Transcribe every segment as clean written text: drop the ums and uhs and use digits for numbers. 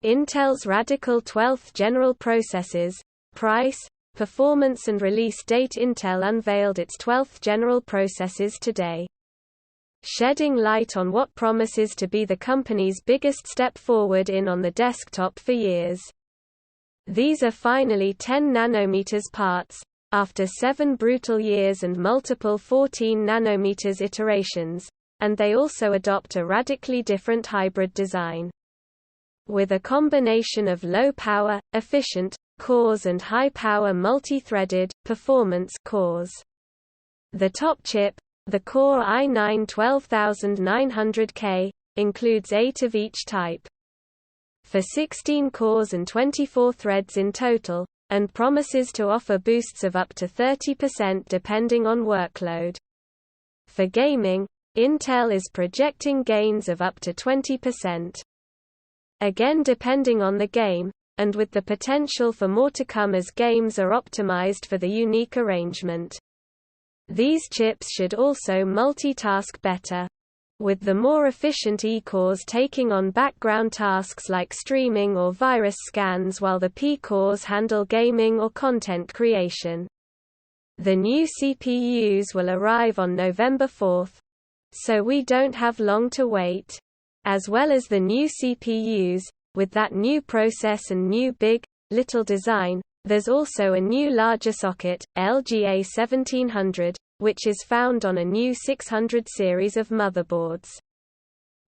Intel's radical 12th general processors, price, performance and release date. Intel unveiled its 12th general processors today, shedding light on what promises to be the company's biggest step forward on the desktop for years. These are finally 10 nanometers parts, after 7 brutal years and multiple 14 nanometers iterations, and they also adopt a radically different hybrid design. With a combination of low-power, efficient, cores and high-power multi-threaded, performance cores. The top chip, the Core i9 12900K, includes 8 of each type, for 16 cores and 24 threads in total, and promises to offer boosts of up to 30% depending on workload. For gaming, Intel is projecting gains of up to 20%. Again depending on the game, and with the potential for more to come as games are optimized for the unique arrangement. These chips should also multitask better, with the more efficient E-cores taking on background tasks like streaming or virus scans while the P-cores handle gaming or content creation. The new CPUs will arrive on November 4, so we don't have long to wait. As well as the new CPUs, with that new process and new big, little design, there's also a new larger socket, LGA 1700, which is found on a new 600 series of motherboards,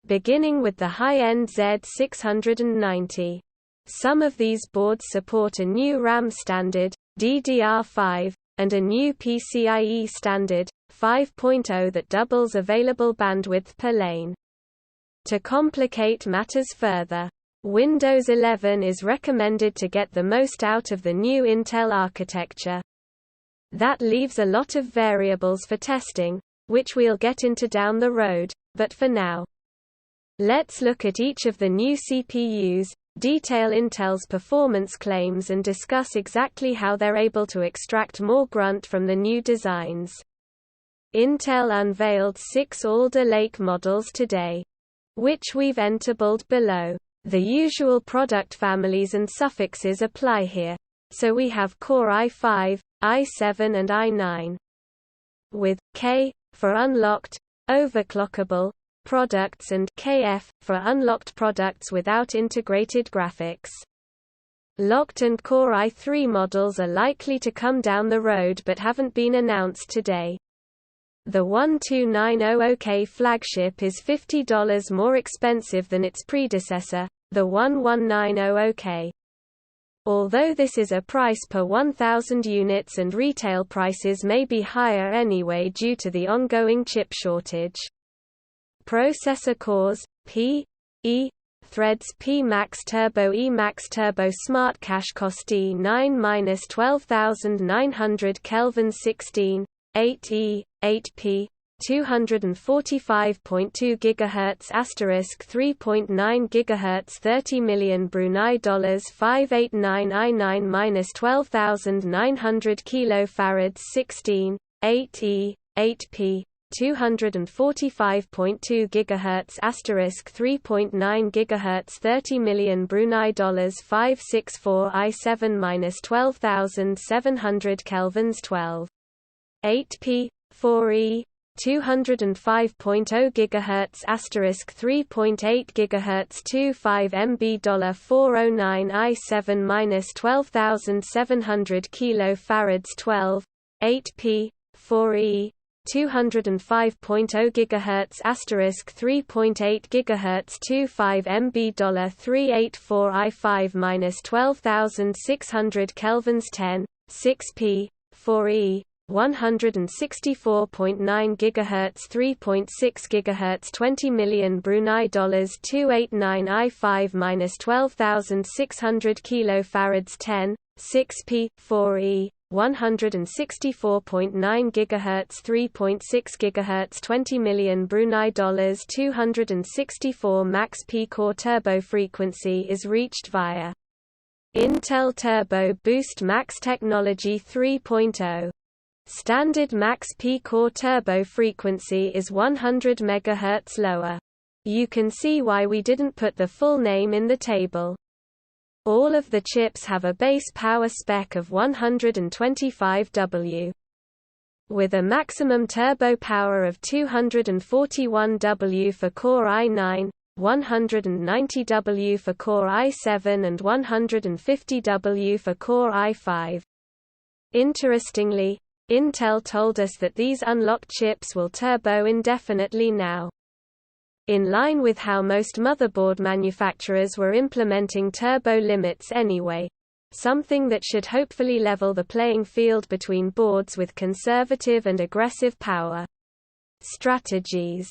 beginning with the high-end Z690. Some of these boards support a new RAM standard, Ddr5, and a new PCIe standard, 5.0 that doubles available bandwidth per lane. To complicate matters further, Windows 11 is recommended to get the most out of the new Intel architecture. That leaves a lot of variables for testing, which we'll get into down the road, but for now, let's look at each of the new CPUs, detail Intel's performance claims and discuss exactly how they're able to extract more grunt from the new designs. Intel unveiled 6 Alder Lake models today, which we've entabled below. The usual product families and suffixes apply here, so we have Core i5, i7 and i9, with K for unlocked, overclockable products and KF for unlocked products without integrated graphics. Locked and Core i3 models are likely to come down the road but haven't been announced today. The 1290K flagship is $50 more expensive than its predecessor, the 11900K. Although this is a price per 1,000 units and retail prices may be higher anyway due to the ongoing chip shortage. Processor cores, P, E, threads P Max Turbo E Max Turbo Smart Cache cost E9-12900 Kelvin 16, 8E, 8P, 245.2 GHz asterisk 3.9 GHz 30 million Brunei dollars 589i9-12900 kilofarads 16, 8E, 8P, 245.2 GHz asterisk 3.9 GHz 30 million Brunei dollars 564i7-12700 kelvins 12, 8P, 4E, 205.0 GHz asterisk 3.8 GHz 25 MB $409i7-12700 kilofarads 12, 8P, 4E, 205.0 GHz asterisk 3.8 GHz 25 MB $384i5-12600 kelvins 10, 6P, 4E, 164.9 GHz 3.6 GHz 20 million Brunei dollars 289i5-12600 kilofarads 10, 6P, 4E, 164.9 GHz 3.6 GHz 20 million Brunei dollars 264 max P-core turbo frequency is reached via Intel Turbo Boost Max Technology 3.0. Standard max P-core turbo frequency is 100 MHz lower. You can see why we didn't put the full name in the table. All of the chips have a base power spec of 125 W. With a maximum turbo power of 241 W for Core i9, 190 W for Core i7 and 150 W for Core i5. Interestingly, Intel told us that these unlocked chips will turbo indefinitely now. In line with how most motherboard manufacturers were implementing turbo limits anyway, something that should hopefully level the playing field between boards with conservative and aggressive power strategies.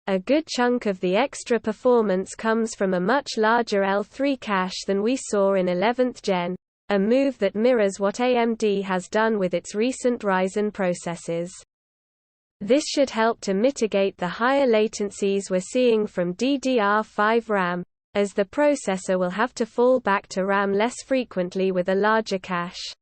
A good chunk of the extra performance comes from a much larger L3 cache than we saw in 11th Gen, a move that mirrors what AMD has done with its recent Ryzen processors. This should help to mitigate the higher latencies we're seeing from Ddr5 Ram, as the processor will have to fall back to RAM less frequently with a larger cache,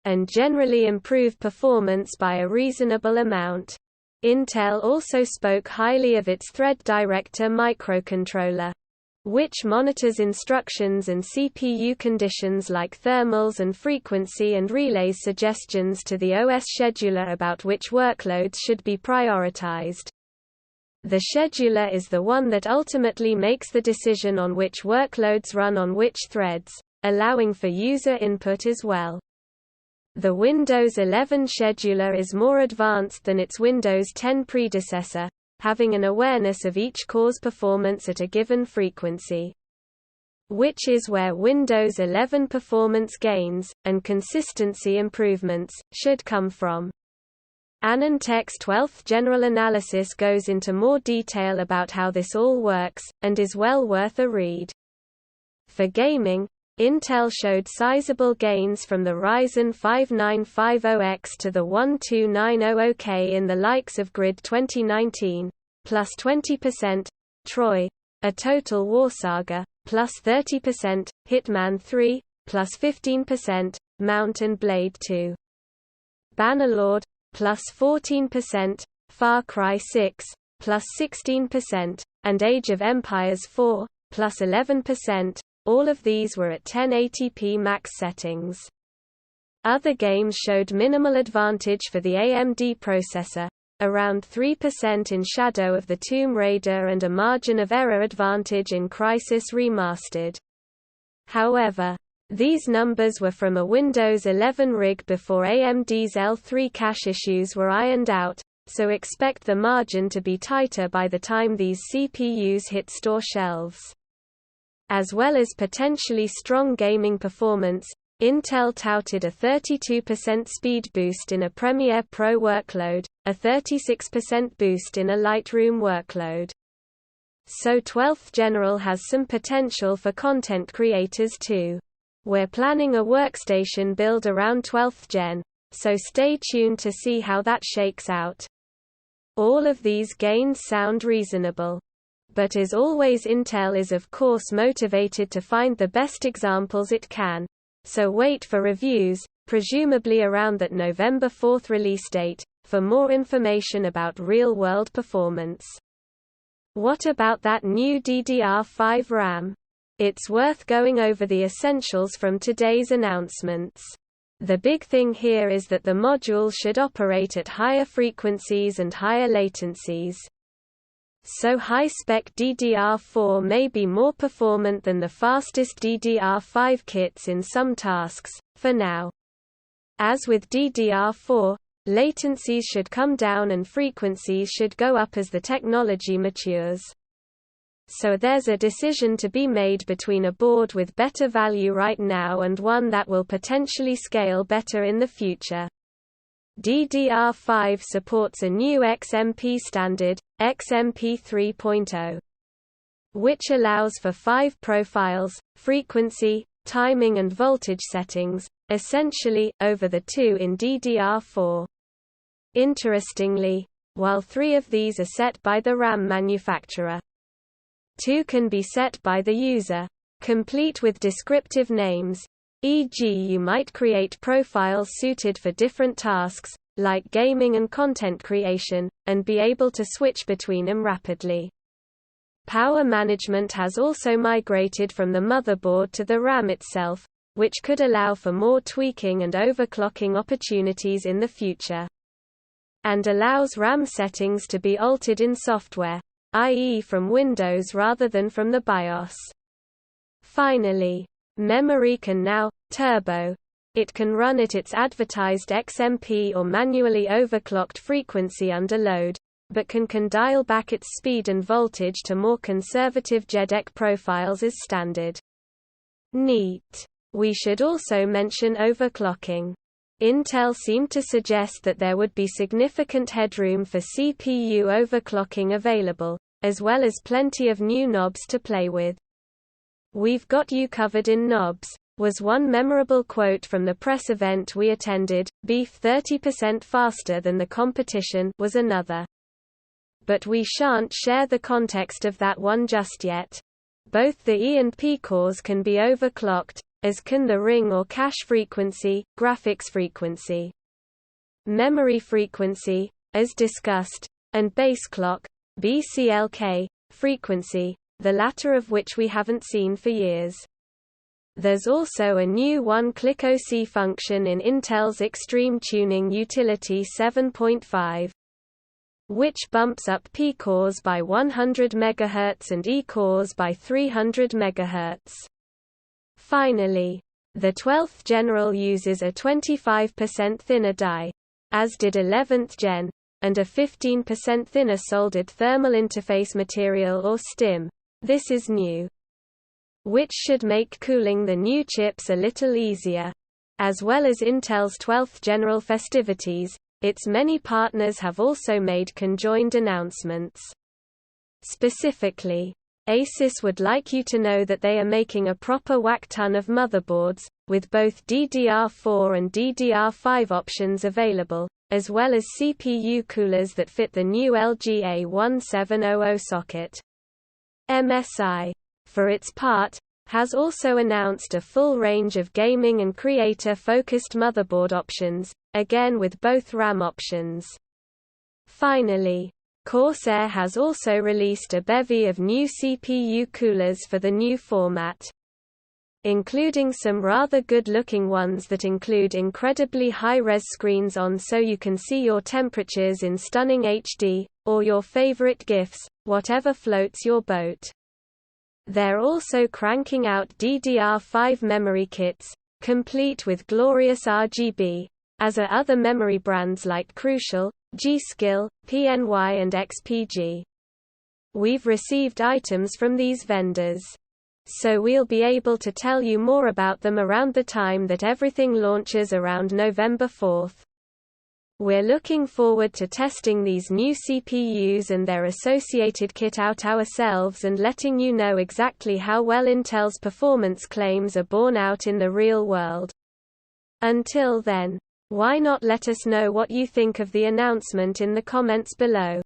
and generally improve performance by a reasonable amount. Intel also spoke highly of its Thread Director microcontroller, which monitors instructions and CPU conditions like thermals and frequency and relays suggestions to the OS scheduler about which workloads should be prioritized. The scheduler is the one that ultimately makes the decision on which workloads run on which threads, allowing for user input as well. The Windows 11 scheduler is more advanced than its Windows 10 predecessor, having an awareness of each core's performance at a given frequency, which is where Windows 11 performance gains, and consistency improvements, should come from. AnandTech's 12th General Analysis goes into more detail about how this all works, and is well worth a read. For gaming, Intel showed sizable gains from the Ryzen 5950X to the 12900K in the likes of Grid 2019, plus 20%, Troy, A Total War Saga, plus 30%, Hitman 3, plus 15%, Mount and Blade 2. Bannerlord, plus 14%, Far Cry 6, plus 16%, and Age of Empires 4, plus 11%. All of these were at 1080p max settings. Other games showed minimal advantage for the AMD processor, around 3% in Shadow of the Tomb Raider and a margin of error advantage in Crysis Remastered. However, these numbers were from a Windows 11 rig before AMD's L3 cache issues were ironed out, so expect the margin to be tighter by the time these CPUs hit store shelves. As well as potentially strong gaming performance, Intel touted a 32% speed boost in a Premiere Pro workload, a 36% boost in a Lightroom workload. So 12th General has some potential for content creators too. We're planning a workstation build around 12th Gen, so stay tuned to see how that shakes out. All of these gains sound reasonable. But as always, Intel is of course motivated to find the best examples it can, so wait for reviews, presumably around that November 4 release date, for more information about real-world performance. What about that new Ddr5 Ram? It's worth going over the essentials from today's announcements. The big thing here is that the module should operate at higher frequencies and higher latencies. So high-spec Ddr4 may be more performant than the fastest Ddr5 kits in some tasks, for now. As with Ddr4, latencies should come down and frequencies should go up as the technology matures. So there's a decision to be made between a board with better value right now and one that will potentially scale better in the future. Ddr5 supports a new XMP standard, XMP 3.0, which allows for 5 profiles, frequency, timing and voltage settings, essentially, over the 2 in Ddr4. Interestingly, while 3 of these are set by the RAM manufacturer, 2 can be set by the user, complete with descriptive names, e.g. you might create profiles suited for different tasks, like gaming and content creation, and be able to switch between them rapidly. Power management has also migrated from the motherboard to the RAM itself, which could allow for more tweaking and overclocking opportunities in the future. And allows RAM settings to be altered in software, i.e. from Windows rather than from the BIOS. Finally, memory can now turbo. It can run at its advertised XMP or manually overclocked frequency under load, but can dial back its speed and voltage to more conservative JEDEC profiles as standard. Neat. We should also mention overclocking. Intel seemed to suggest that there would be significant headroom for CPU overclocking available, as well as plenty of new knobs to play with. "We've got you covered in knobs," was one memorable quote from the press event we attended. "Beef 30% faster than the competition" was another. But we shan't share the context of that one just yet. Both the E and P cores can be overclocked, as can the ring or cache frequency, graphics frequency, memory frequency, as discussed, and base clock, BCLK, frequency, the latter of which we haven't seen for years. There's also a new one-click OC function in Intel's Extreme Tuning Utility 7.5. which bumps up P cores by 100 MHz and E cores by 300 MHz. Finally, the 12th General uses a 25% thinner die, as did 11th Gen, and a 15% thinner soldered thermal interface material or STIM. This is new, which should make cooling the new chips a little easier. As well as Intel's 12th General festivities, its many partners have also made conjoined announcements. Specifically, ASUS would like you to know that they are making a proper whack ton of motherboards, with both DDR4 and DDR5 options available, as well as CPU coolers that fit the new LGA 1700 socket. MSI, for its part, has also announced a full range of gaming and creator-focused motherboard options, again with both RAM options. Finally, Corsair has also released a bevy of new CPU coolers for the new format, including some rather good-looking ones that include incredibly high-res screens on so you can see your temperatures in stunning HD, or your favorite GIFs, whatever floats your boat. They're also cranking out DDR5 memory kits, complete with glorious RGB, as are other memory brands like Crucial, G-Skill, PNY and XPG. We've received items from these vendors, so we'll be able to tell you more about them around the time that everything launches around November 4th. We're looking forward to testing these new CPUs and their associated kit out ourselves and letting you know exactly how well Intel's performance claims are borne out in the real world. Until then, why not let us know what you think of the announcement in the comments below?